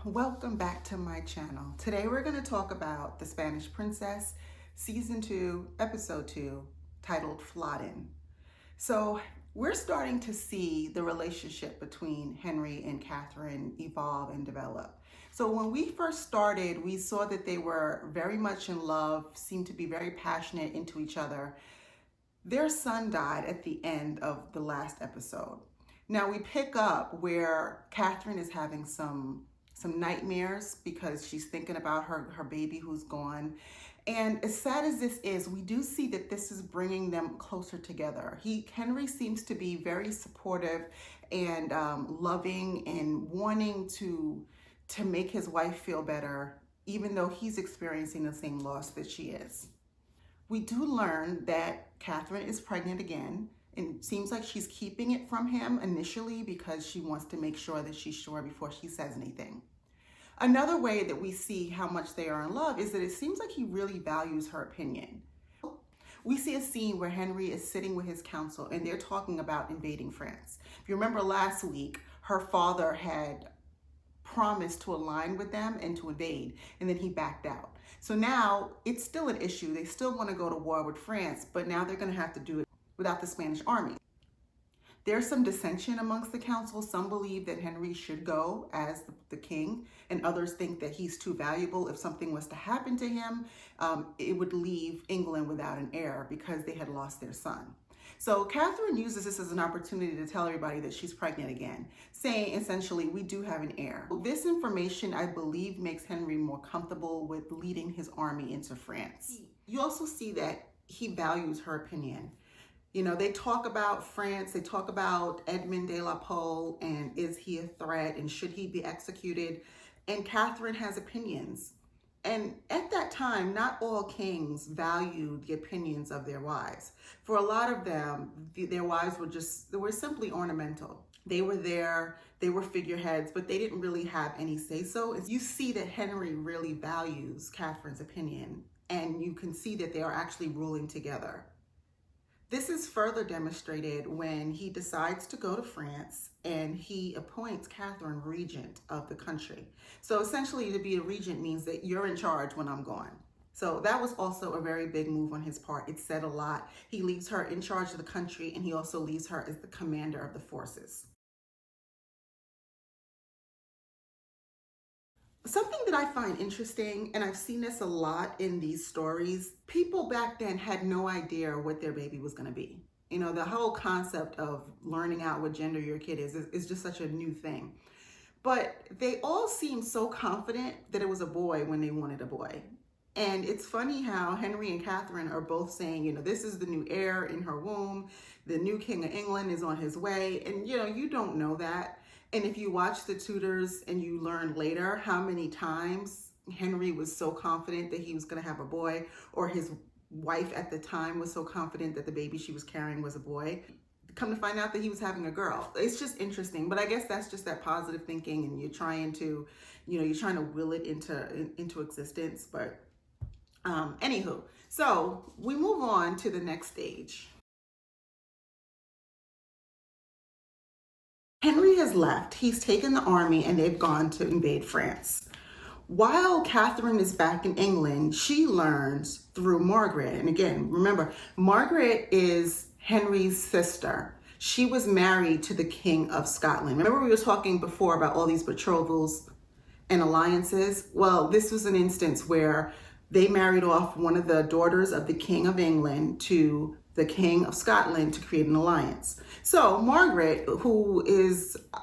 Welcome back to my channel. Today we're going to talk about The Spanish Princess, Season 2, Episode 2, titled Flodden. So we're starting to see the relationship between Henry and Catherine evolve and develop. So when we first started, we saw that they were very much in love, seemed to be very passionate into each other. Their son died at the end of the last episode. Now we pick up where Catherine is having some nightmares because she's thinking about her baby who's gone. And as sad as this is, we do see that this is bringing them closer together. Henry seems to be very supportive and loving and wanting to make his wife feel better, even though he's experiencing the same loss that she is. We do learn that Catherine is pregnant again, and it seems like she's keeping it from him initially because she wants to make sure that she's sure before she says anything. Another way that we see how much they are in love is that it seems like he really values her opinion. We see a scene where Henry is sitting with his council and they're talking about invading France. If you remember last week, her father had promised to align with them and to invade, and then he backed out. So now it's still an issue. They still want to go to war with France, but now they're going to have to do it without the Spanish army. There's some dissension amongst the council. Some believe that Henry should go as the king, and others think that he's too valuable. If something was to happen to him, it would leave England without an heir because they had lost their son. So Catherine uses this as an opportunity to tell everybody that she's pregnant again, saying essentially, we do have an heir. This information, I believe, makes Henry more comfortable with leading his army into France. You also see that he values her opinion. You know, they talk about France, they talk about Edmond de la Pole, and is he a threat, and should he be executed? And Catherine has opinions. And at that time, not all kings valued the opinions of their wives. For a lot of them, their wives were simply ornamental. They were there, they were figureheads, but they didn't really have any say-so. You see that Henry really values Catherine's opinion, and you can see that they are actually ruling together. This is further demonstrated when he decides to go to France and he appoints Catherine regent of the country. So essentially, to be a regent means that you're in charge when I'm gone. So that was also a very big move on his part. It said a lot. He leaves her in charge of the country, and he also leaves her as the commander of the forces. Something that I find interesting, and I've seen this a lot in these stories, people back then had no idea what their baby was going to be. You know, the whole concept of learning out what gender your kid is just such a new thing. But they all seemed so confident that it was a boy when they wanted a boy. And it's funny how Henry and Catherine are both saying, you know, this is the new heir in her womb. The new king of England is on his way. And, you know, you don't know that. And if you watch The Tudors and you learn later how many times Henry was so confident that he was going to have a boy, or his wife at the time was so confident that the baby she was carrying was a boy, come to find out that he was having a girl. It's just interesting. But I guess that's just that positive thinking, and you're trying to will it into existence. But anywho, so we move on to the next stage. Henry has left. He's taken the army and they've gone to invade France. While Catherine is back in England, she learns through Margaret. And again, remember, Margaret is Henry's sister. She was married to the King of Scotland. Remember we were talking before about all these betrothals and alliances? Well, this was an instance where they married off one of the daughters of the King of England to the King of Scotland to create an alliance. So Margaret, who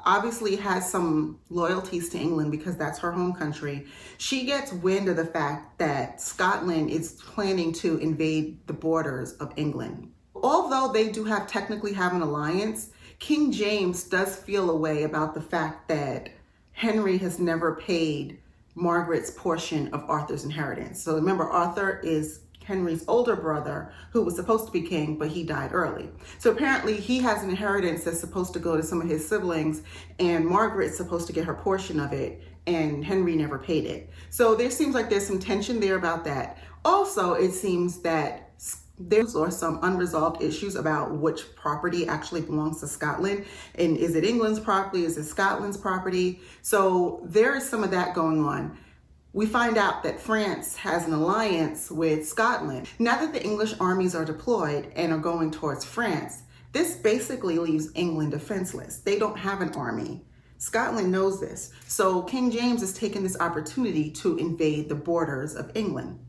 obviously has some loyalties to England because that's her home country, she gets wind of the fact that Scotland is planning to invade the borders of England. Although they do technically have an alliance, King James does feel a way about the fact that Henry has never paid Margaret's portion of Arthur's inheritance. So remember, Arthur is Henry's older brother who was supposed to be king, but he died early. So apparently he has an inheritance that's supposed to go to some of his siblings, and Margaret's supposed to get her portion of it, and Henry never paid it. So there seems like there's some tension there about that. Also, it seems that there's some unresolved issues about which property actually belongs to Scotland. And is it England's property? Is it Scotland's property? So there is some of that going on. We find out that France has an alliance with Scotland. Now that the English armies are deployed and are going towards France, this basically leaves England defenseless. They don't have an army. Scotland knows this. So King James is taking this opportunity to invade the borders of England.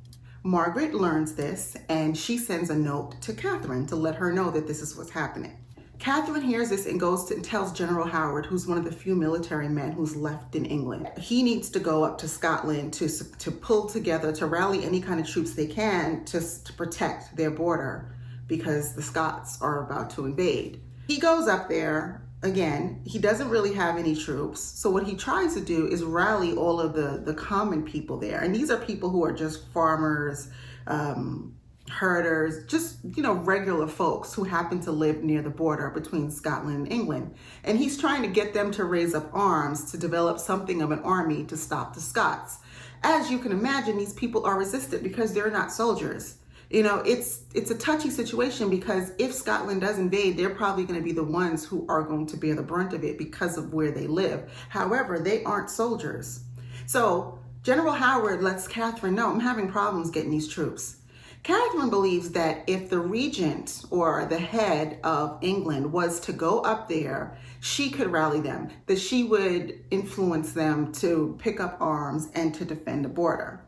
Margaret learns this and she sends a note to Catherine to let her know that this is what's happening. Catherine hears this and goes and tells General Howard, who's one of the few military men who's left in England. He needs to go up to Scotland to pull together, to rally any kind of troops they can to protect their border because the Scots are about to invade. He goes up there. Again, he doesn't really have any troops. So what he tries to do is rally all of the common people there. And these are people who are just farmers, herders, just, regular folks who happen to live near the border between Scotland and England. And he's trying to get them to raise up arms to develop something of an army to stop the Scots. As you can imagine, these people are resistant because they're not soldiers. It's a touchy situation because if Scotland does invade, they're probably going to be the ones who are going to bear the brunt of it because of where they live. However, they aren't soldiers. So General Howard lets Catherine know, I'm having problems getting these troops. Catherine believes that if the regent or the head of England was to go up there, she could rally them, that she would influence them to pick up arms and to defend the border.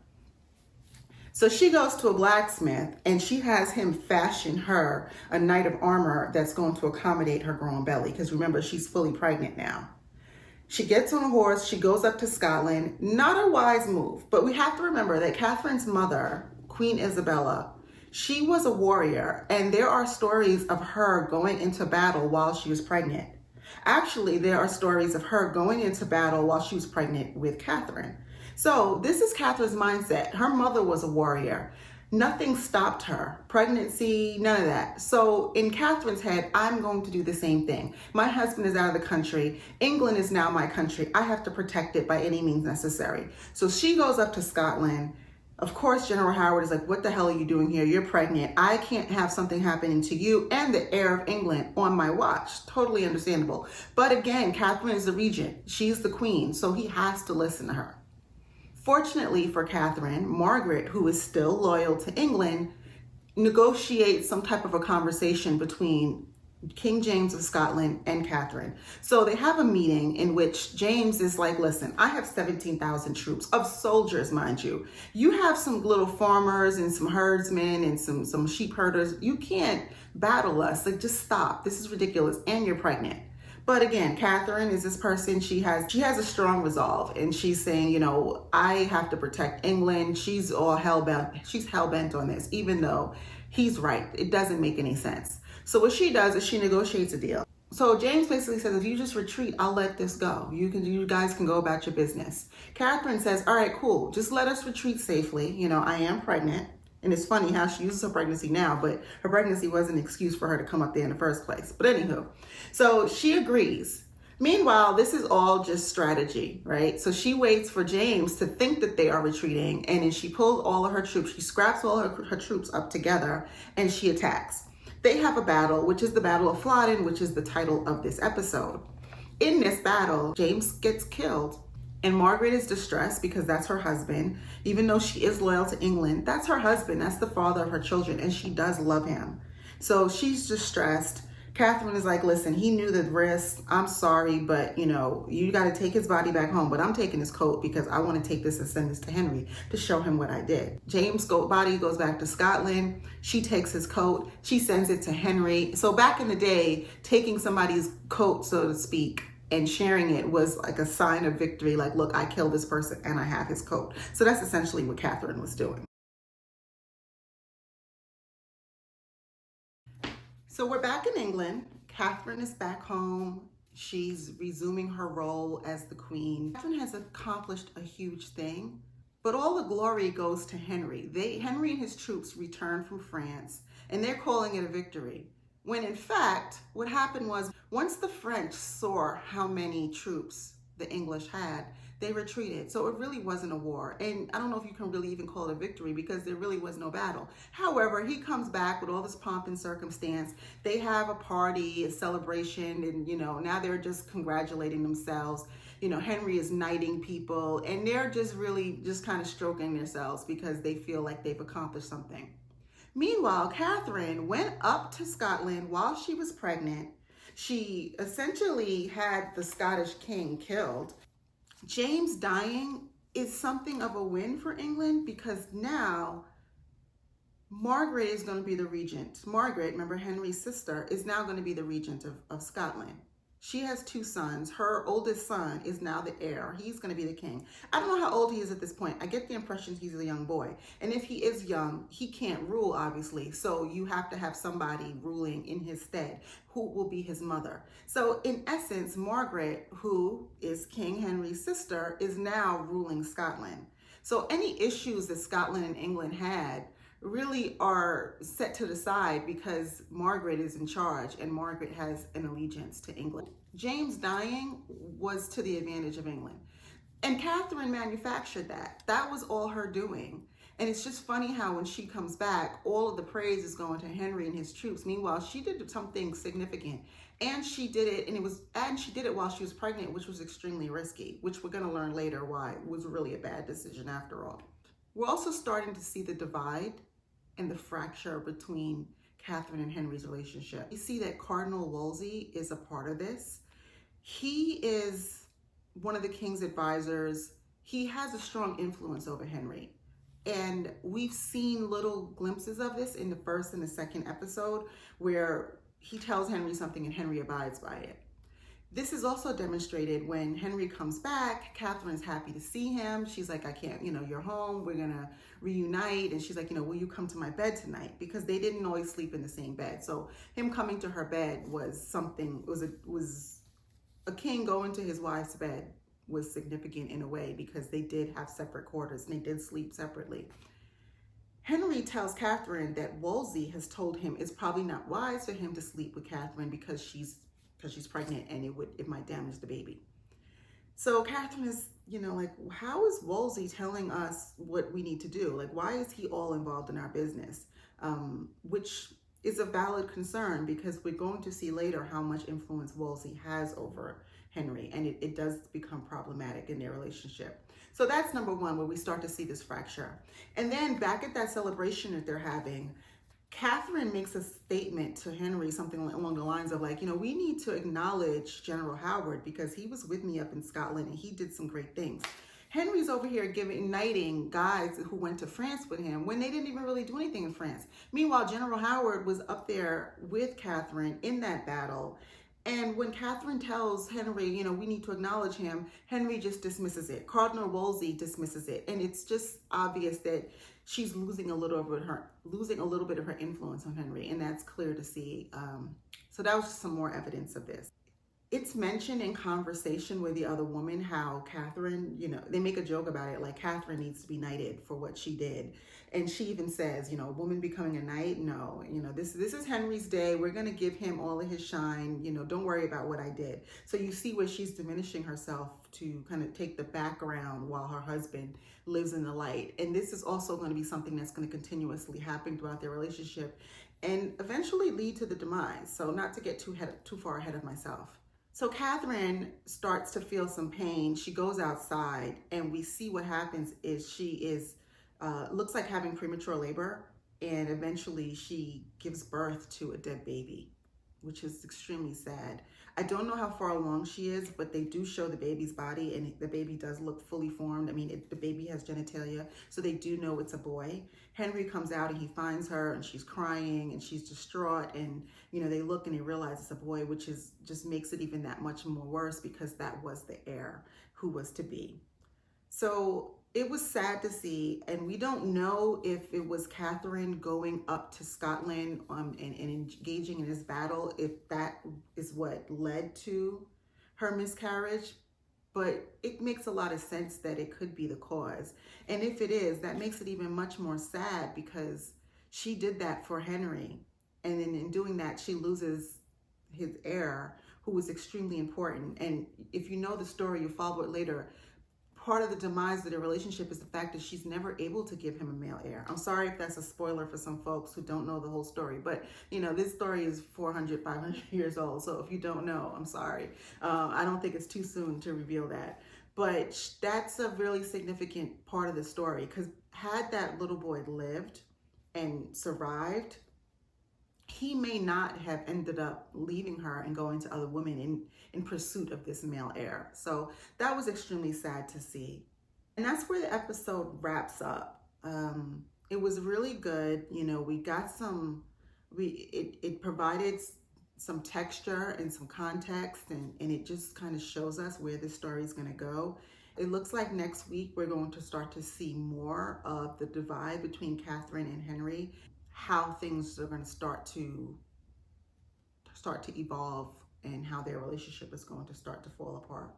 So she goes to a blacksmith and she has him fashion her a knight of armor that's going to accommodate her growing belly. Because remember, she's fully pregnant now. She gets on a horse, she goes up to Scotland. Not a wise move, but we have to remember that Catherine's mother, Queen Isabella, she was a warrior, and there are stories of her going into battle while she was pregnant. Actually, there are stories of her going into battle while she was pregnant with Catherine. So this is Catherine's mindset. Her mother was a warrior. Nothing stopped her. Pregnancy, none of that. So in Catherine's head, I'm going to do the same thing. My husband is out of the country. England is now my country. I have to protect it by any means necessary. So she goes up to Scotland. Of course, General Howard is like, what the hell are you doing here? You're pregnant. I can't have something happening to you and the heir of England on my watch. Totally understandable. But again, Catherine is the regent. She's the queen, so he has to listen to her. Fortunately for Catherine, Margaret, who is still loyal to England, negotiates some type of a conversation between King James of Scotland and Catherine. So they have a meeting in which James is like, listen, I have 17,000 troops of soldiers, mind you. You have some little farmers and some herdsmen and some sheep herders. You can't battle us. Like, just stop. This is ridiculous. And you're pregnant. But again, Catherine is this person, she has a strong resolve, and she's saying, I have to protect England. She's hell-bent on this, even though he's right. It doesn't make any sense. So what she does is she negotiates a deal. So James basically says, if you just retreat, I'll let this go. You guys can go about your business. Catherine says, all right, cool. Just let us retreat safely. I am pregnant. And it's funny how she uses her pregnancy now, but her pregnancy wasn't an excuse for her to come up there in the first place. But anywho, so she agrees. Meanwhile, this is all just strategy, right? So she waits for James to think that they are retreating, and then she pulls all of her troops, she scraps all her troops up together, and she attacks. They have a battle, which is the Battle of Flodden, which is the title of this episode. In this battle, James gets killed. And Margaret is distressed because that's her husband. Even though she is loyal to England, that's her husband. That's the father of her children, and she does love him. So she's distressed. Catherine is like, listen, he knew the risk. I'm sorry, but you got to take his body back home. But I'm taking his coat because I want to take this and send this to Henry to show him what I did. James' goat body goes back to Scotland. She takes his coat. She sends it to Henry. So back in the day, taking somebody's coat, so to speak, and sharing it was like a sign of victory. Like, look, I killed this person and I have his coat. So that's essentially what Catherine was doing. So we're back in England. Catherine is back home. She's resuming her role as the queen. Catherine has accomplished a huge thing, but all the glory goes to Henry. Henry and his troops returned from France, and they're calling it a victory. When in fact, what happened was, once the French saw how many troops the English had, they retreated. So it really wasn't a war. And I don't know if you can really even call it a victory because there really was no battle. However, he comes back with all this pomp and circumstance. They have a party, a celebration, and, now they're just congratulating themselves. Henry is knighting people, and they're just really just kind of stroking themselves because they feel like they've accomplished something. Meanwhile, Catherine went up to Scotland while she was pregnant. She essentially had the Scottish king killed. James dying is something of a win for England because now Margaret is going to be the regent. Margaret, remember Henry's sister, is now going to be the regent of Scotland. She has 2 sons. Her oldest son is now the heir. He's going to be the king. I don't know how old he is at this point. I get the impression he's a young boy. And if he is young, he can't rule, obviously. So you have to have somebody ruling in his stead who will be his mother. So in essence, Margaret, who is King Henry's sister, is now ruling Scotland. So any issues that Scotland and England had really are set to the side because Margaret is in charge and Margaret has an allegiance to England. James dying was to the advantage of England. And Catherine manufactured that. That was all her doing. And it's just funny how when she comes back, all of the praise is going to Henry and his troops. Meanwhile, she did something significant. And she did it, and she did it while she was pregnant, which was extremely risky, which we're going to learn later why it was really a bad decision after all. We're also starting to see the divide and the fracture between Catherine and Henry's relationship. You see that Cardinal Wolsey is a part of this. He is one of the king's advisors. He has a strong influence over Henry. And we've seen little glimpses of this in the first and the second episode where he tells Henry something and Henry abides by it. This is also demonstrated when Henry comes back. Catherine's happy to see him. She's like, I can't, you're home. We're going to reunite. And she's like, will you come to my bed tonight? Because they didn't always sleep in the same bed. So him coming to her bed was something, was a king going to his wife's bed was significant in a way because they did have separate quarters and they did sleep separately. Henry tells Catherine that Wolsey has told him it's probably not wise for him to sleep with Catherine because she's pregnant and it might damage the baby. So Catherine is, like, how is Wolsey telling us what we need to do? Like, why is he all involved in our business? Which is a valid concern because we're going to see later how much influence Wolsey has over Henry, and it does become problematic in their relationship. So that's number one, where we start to see this fracture. And then back at that celebration that they're having, Catherine makes a statement to Henry, something along the lines of like, we need to acknowledge General Howard because he was with me up in Scotland and he did some great things. Henry's over here knighting guys who went to France with him when they didn't even really do anything in France. Meanwhile, General Howard was up there with Catherine in that battle. And when Catherine tells Henry, we need to acknowledge him, Henry just dismisses it. Cardinal Wolsey dismisses it. And it's just obvious that she's losing a little bit of her influence on Henry. And that's clear to see. So that was just some more evidence of this. It's mentioned in conversation with the other woman how Catherine, they make a joke about it, like Catherine needs to be knighted for what she did. And she even says, a woman becoming a knight, no, this is Henry's day. We're going to give him all of his shine. Don't worry about what I did. So you see where she's diminishing herself to kind of take the background while her husband lives in the light. And this is also going to be something that's going to continuously happen throughout their relationship and eventually lead to the demise. So not to get too far ahead of myself. So Catherine starts to feel some pain. She goes outside and we see what happens is she is, looks like having premature labor, and eventually she gives birth to a dead baby, which is extremely sad. I don't know how far along she is, but they do show the baby's body and the baby does look fully formed. I mean, the baby has genitalia, so they do know it's a boy. Henry comes out and he finds her and she's crying and she's distraught, and they look and they realize it's a boy, which just makes it even that much more worse because that was the heir who was to be. So it was sad to see, and we don't know if it was Catherine going up to Scotland and engaging in this battle, if that is what led to her miscarriage, but it makes a lot of sense that it could be the cause. And if it is, that makes it even much more sad because she did that for Henry, and then in doing that, she loses his heir, who was extremely important. And if you know the story, you follow it later, part of the demise of their relationship is the fact that she's never able to give him a male heir. I'm sorry if that's a spoiler for some folks who don't know the whole story, but this story is 400, 500 years old. So if you don't know, I'm sorry. I don't think it's too soon to reveal that. But that's a really significant part of the story, because had that little boy lived and survived, he may not have ended up leaving her and going to other women in pursuit of this male heir. So that was extremely sad to see. And that's where the episode wraps up. It was really good. We got it provided some texture and some context, and it just kind of shows us where this story is going to go. It looks like next week we're going to start to see more of the divide between Catherine and Henry, how things are going to start to evolve, and how their relationship is going to start to fall apart.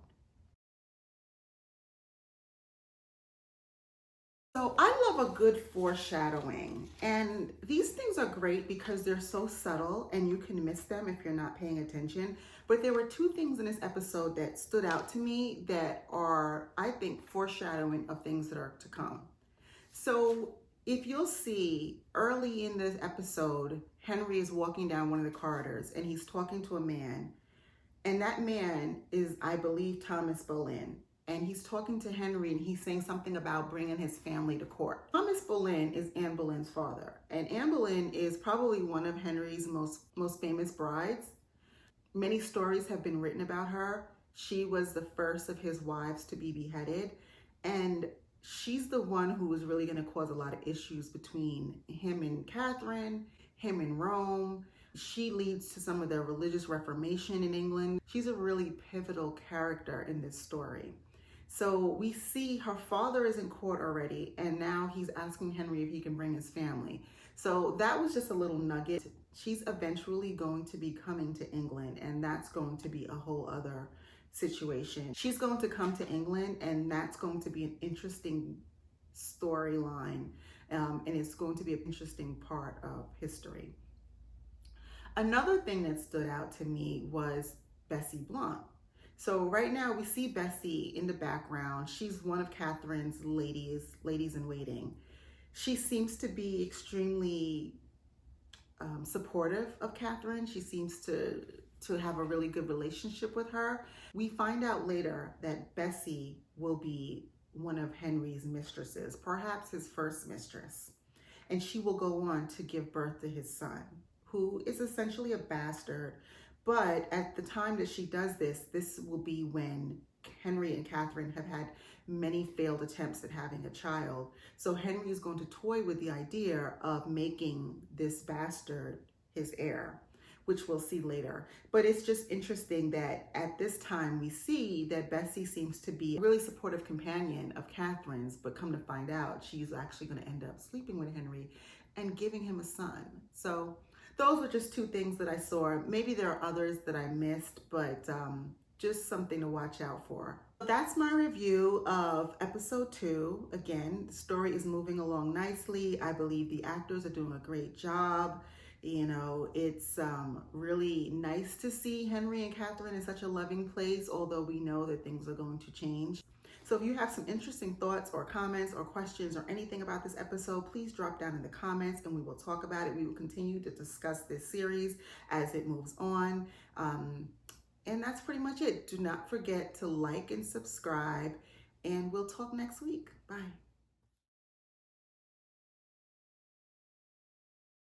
So I love a good foreshadowing, and these things are great because they're so subtle and you can miss them if you're not paying attention. But there were two things in this episode that stood out to me that are, I think, foreshadowing of things that are to come. So if you'll see early in this episode, Henry is walking down one of the corridors and he's talking to a man. And that man is, I believe, Thomas Boleyn. And he's talking to Henry and he's saying something about bringing his family to court. Thomas Boleyn is Anne Boleyn's father. And Anne Boleyn is probably one of Henry's most famous brides. Many stories have been written about her. She was the first of his wives to be beheaded. And she's the one who was really going to cause a lot of issues between him and Catherine, him and Rome. She leads to some of the religious reformation in England. She's a really pivotal character in this story. So we see her father is in court already, and now he's asking Henry if he can bring his family. So that was just a little nugget. She's eventually going to be coming to England, and that's going to be a whole other situation. She's going to come to England, and that's going to be an interesting storyline, and it's going to be an interesting part of history. Another thing that stood out to me was Bessie Blount. So right now we see Bessie in the background. She's one of Catherine's ladies in waiting. She seems to be extremely supportive of Catherine. She seems to have a really good relationship with her. We find out later that Bessie will be one of Henry's mistresses, perhaps his first mistress. And she will go on to give birth to his son, who is essentially a bastard. But at the time that she does this will be when Henry and Catherine have had many failed attempts at having a child. So Henry is going to toy with the idea of making this bastard his heir, which we'll see later. But it's just interesting that at this time we see that Bessie seems to be a really supportive companion of Catherine's, but come to find out she's actually going to end up sleeping with Henry and giving him a son. So those were just two things that I saw. Maybe there are others that I missed, but just something to watch out for. That's my review of episode 2. Again, the story is moving along nicely. I believe the actors are doing a great job. It's really nice to see Henry and Catherine in such a loving place, although we know that things are going to change. So if you have some interesting thoughts or comments or questions or anything about this episode, please drop down in the comments and we will talk about it. We will continue to discuss this series as it moves on. And that's pretty much it. Do not forget to like and subscribe, and we'll talk next week. Bye.